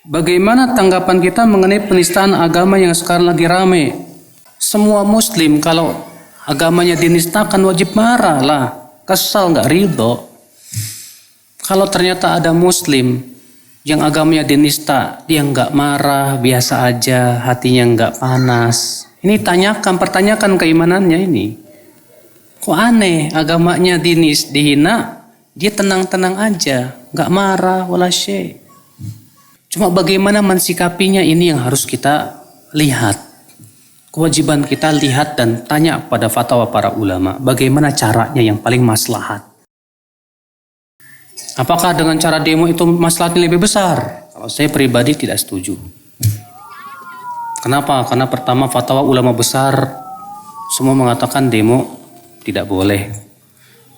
Bagaimana tanggapan kita mengenai penistaan agama yang sekarang lagi rame? Semua muslim kalau agamanya dinistakan wajib marah lah. Kesal nggak ridho. Kalau ternyata ada muslim yang agamanya dinista, dia nggak marah, biasa aja, hatinya nggak panas. Ini pertanyakan keimanannya ini. Kok aneh, agamanya dihina, dia tenang-tenang aja, nggak marah, wala syai'. Cuma bagaimana mensikapinya ini yang harus kita lihat. Kewajiban kita lihat dan tanya pada fatwa para ulama. Bagaimana caranya yang paling maslahat. Apakah dengan cara demo itu maslahatnya lebih besar? Kalau saya pribadi tidak setuju. Kenapa? Karena pertama fatwa ulama besar semua mengatakan demo tidak boleh.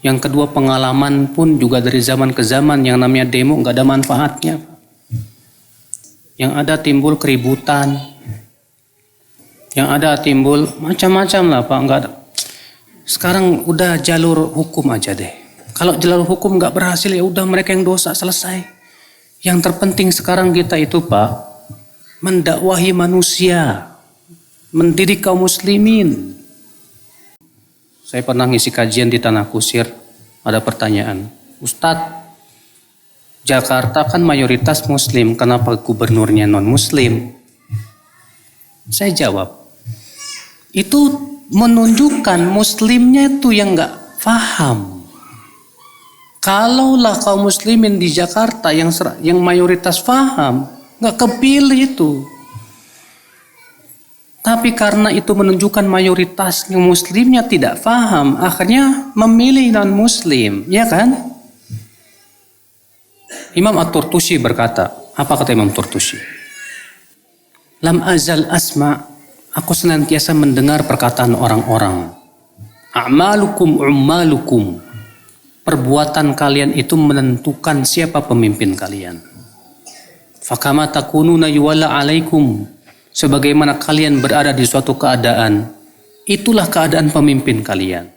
Yang kedua pengalaman pun juga dari zaman ke zaman yang namanya demo nggak ada manfaatnya. Yang ada timbul keributan, yang ada timbul macam-macam lah Pak. Nggak ada. Sekarang udah jalur hukum aja deh. Kalau jalur hukum nggak berhasil ya udah mereka yang dosa, selesai. Yang terpenting sekarang kita itu Pak, mendakwahi manusia, mendidik kaum muslimin. Saya pernah ngisi kajian di Tanah Kusir, ada pertanyaan, Ustadz, Jakarta kan mayoritas muslim, kenapa gubernurnya non muslim? Saya jawab, itu menunjukkan muslimnya itu yang nggak paham. Kalaulah kaum muslimin di Jakarta yang mayoritas paham, nggak kepilih itu. Tapi karena itu menunjukkan mayoritas yang muslimnya tidak paham, akhirnya memilih non muslim, ya kan? Imam At-Turtusi berkata, apa kata Imam Turtusi? Lam azal asma, aku senantiasa mendengar perkataan orang-orang. A'malukum ummalukum. Perbuatan kalian itu menentukan siapa pemimpin kalian. Fakama takununa yuwalla alaikum. Sebagaimana kalian berada di suatu keadaan, itulah keadaan pemimpin kalian.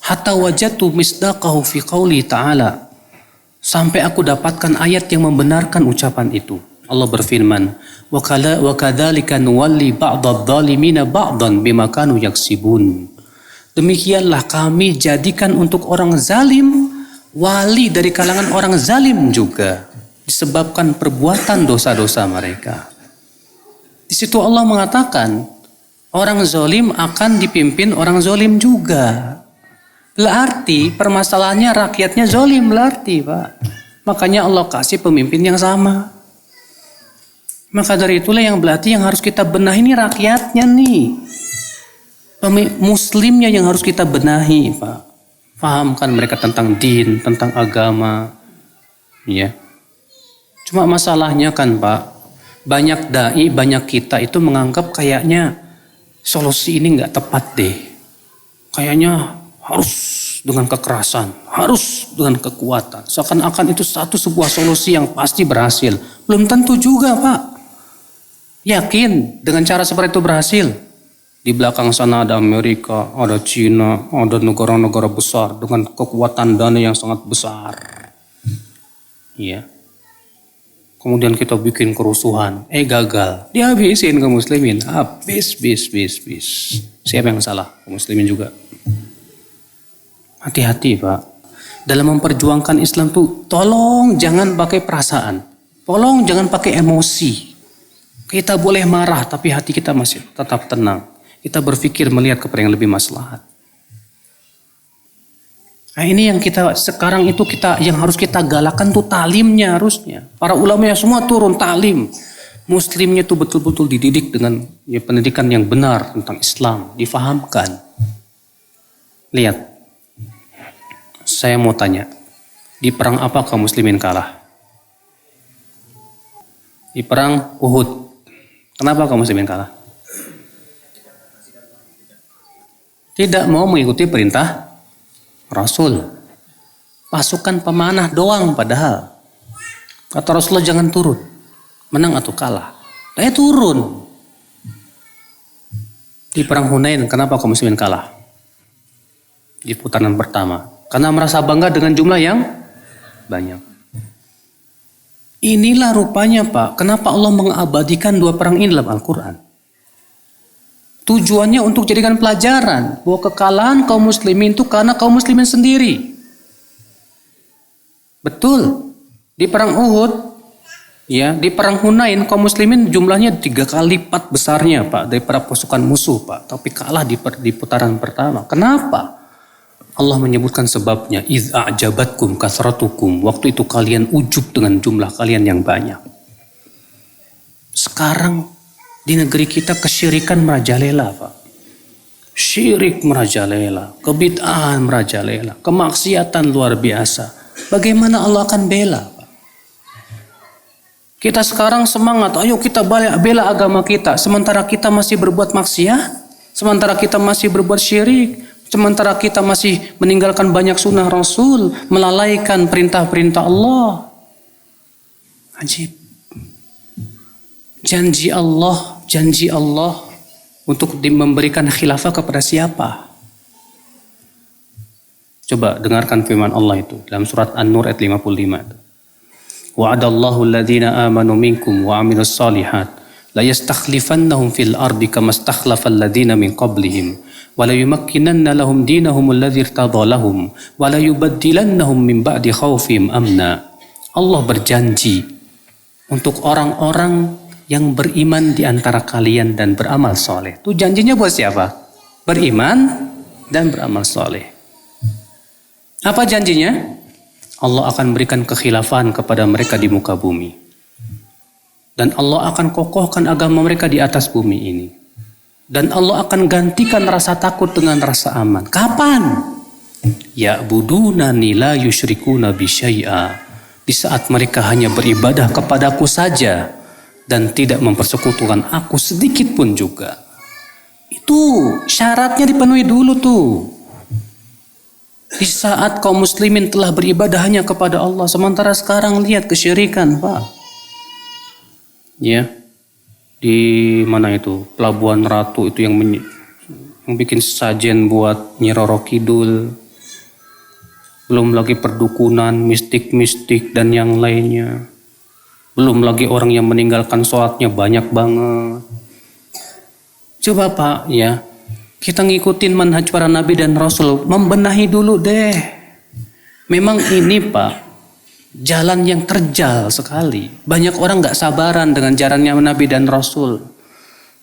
Hatta wajatu misdaqahu fi qawli ta'ala. Sampai aku dapatkan ayat yang membenarkan ucapan itu. Allah berfirman, wa kadzalika nuwalli ba'dadh-dhalimina ba'dhan bima kanu yaksibun. Demikianlah kami jadikan untuk orang zalim wali dari kalangan orang zalim juga disebabkan perbuatan dosa-dosa mereka. Di situ Allah mengatakan orang zalim akan dipimpin orang zalim juga. Berarti permasalahannya rakyatnya zalim berarti Pak. Makanya Allah kasih pemimpin yang sama. Maka dari itulah yang berarti yang harus kita benahi ini rakyatnya nih. Muslimnya yang harus kita benahi Pak. Fahamkan mereka tentang din, tentang agama. Ya. Cuma masalahnya kan Pak, banyak dai, banyak kita itu menganggap kayaknya solusi ini nggak tepat deh. Kayaknya harus dengan kekerasan, harus dengan kekuatan. Seakan-akan itu sebuah solusi yang pasti berhasil. Belum tentu juga Pak. Yakin dengan cara seperti itu berhasil? Di belakang sana ada Amerika, ada Cina, ada negara-negara besar dengan kekuatan dana yang sangat besar. Iya. Kemudian kita bikin kerusuhan, gagal. Dihabisin kaum muslimin, habis. Siapa yang salah? Kaum muslimin juga. Hati-hati Pak. Dalam memperjuangkan Islam tuh tolong jangan pakai perasaan. Tolong jangan pakai emosi. Kita boleh marah tapi hati kita masih tetap tenang. Kita berpikir melihat kepada yang lebih maslahat. Nah ini yang kita sekarang itu yang harus kita galakan tuh talimnya harusnya. Para ulama semua turun talim. Muslimnya tuh betul-betul dididik dengan pendidikan yang benar tentang Islam. Difahamkan. Lihat. Saya mau tanya, di perang apa kaum muslimin kalah? Di perang Uhud. Kenapa kaum muslimin kalah? Tidak mau mengikuti perintah Rasul. Pasukan pemanah doang padahal. Kata Rasulullah jangan turun. Menang atau kalah. Saya turun. Di perang Hunain kenapa kaum muslimin kalah? Di putaran pertama. Karena merasa bangga dengan jumlah yang banyak. Inilah rupanya Pak, kenapa Allah mengabadikan 2 perang ini dalam Al-Quran. Tujuannya untuk jadikan pelajaran bahwa kekalahan kaum muslimin itu karena kaum muslimin sendiri. Betul. Di perang Uhud, ya, di perang Hunain kaum muslimin jumlahnya 3 kali lipat besarnya Pak daripada pasukan musuh Pak, tapi kalah di putaran pertama. Kenapa? Allah menyebutkan sebabnya, iz a'jabatkum kasratukum, waktu itu kalian ujub dengan jumlah kalian yang banyak. Sekarang di negeri kita kesyirikan merajalela Pak. Syirik merajalela, kebid'ahan merajalela, kemaksiatan luar biasa. Bagaimana Allah akan bela Pak? Kita sekarang semangat, ayo kita bela agama kita, sementara kita masih berbuat maksiat, sementara kita masih berbuat syirik, sementara kita masih meninggalkan banyak sunnah Rasul, melalaikan perintah-perintah Allah. Ajib. Janji Allah untuk memberikan khilafah kepada siapa? Coba dengarkan firman Allah itu dalam surat An-Nur ayat 55. Wa'adallahu alladhina amanu minkum wa amilus salihat la yastakhlifannahum fil ardi kama stakhlafal ladzina min qablihim wa la yumakkinanna lahum dinahum alladzi irtadha lahum wa la yubaddilannahum min ba'di khaufihim amna. Allah berjanji untuk orang-orang yang beriman di antara kalian dan beramal soleh. Itu janjinya buat siapa? Beriman dan beramal soleh. Apa janjinya? Allah akan berikan kekhilafahan kepada mereka di muka bumi. Dan Allah akan kokohkan agama mereka di atas bumi ini. Dan Allah akan gantikan rasa takut dengan rasa aman. Kapan? Ya'budunani la yusyrikuna bi syai'a. Di saat mereka hanya beribadah kepadaku saja dan tidak mempersekutukan aku sedikit pun juga. Itu syaratnya dipenuhi dulu tuh. Di saat kaum muslimin telah beribadah hanya kepada Allah, sementara sekarang lihat kesyirikan, Pak. Ya. Di mana itu? Pelabuhan Ratu itu yang bikin sajen buat Nyi Roro Kidul. Belum lagi perdukunan, mistik-mistik dan yang lainnya. Belum lagi orang yang meninggalkan sholatnya banyak banget. Coba Pak, ya, kita ngikutin manhaj para nabi dan rasul, membenahi dulu deh. Memang ini Pak, jalan yang terjal sekali. Banyak orang gak sabaran dengan jalannya nabi dan rasul.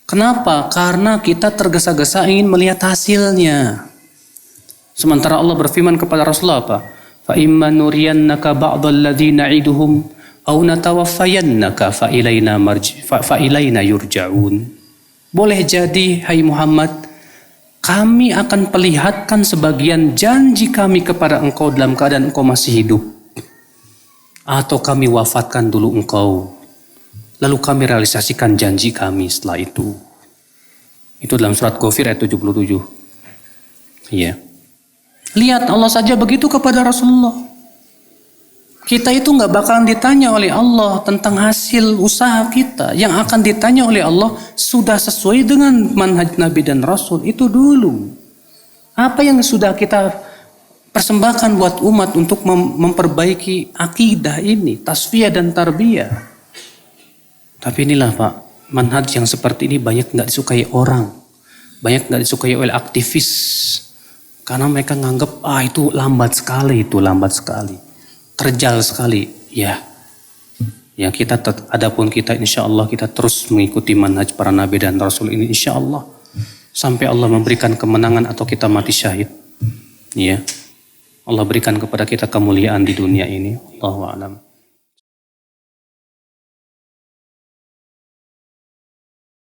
Kenapa? Karena kita tergesa-gesa ingin melihat hasilnya. Sementara Allah berfirman kepada Rasulullah apa? Fa imma nuriyannaka ba'dal ladzi na'iduhum aw natawaffayannaka fa ilaina yurja'un. Boleh jadi hai Muhammad, kami akan perlihatkan sebagian janji kami kepada engkau dalam keadaan engkau masih hidup. Atau kami wafatkan dulu engkau. Lalu kami realisasikan janji kami setelah itu. Itu dalam surat Ghafir ayat 77. Iya. Lihat Allah saja begitu kepada Rasulullah. Kita itu gak bakalan ditanya oleh Allah tentang hasil usaha kita. Yang akan ditanya oleh Allah sudah sesuai dengan manhaj Nabi dan Rasul. Itu dulu. Apa yang sudah kita persembahkan buat umat untuk memperbaiki akidah ini. Tasfiyah dan tarbiyah. Tapi inilah Pak, manhaj yang seperti ini banyak gak disukai orang. Banyak gak disukai oleh aktivis. Karena mereka nganggap, itu lambat sekali, terjal sekali. Ya, kita adapun kita insya Allah kita terus mengikuti manhaj para nabi dan rasul ini insya Allah. Sampai Allah memberikan kemenangan atau kita mati syahid. Ya, Allah berikan kepada kita kemuliaan di dunia ini. Allahu a'lam.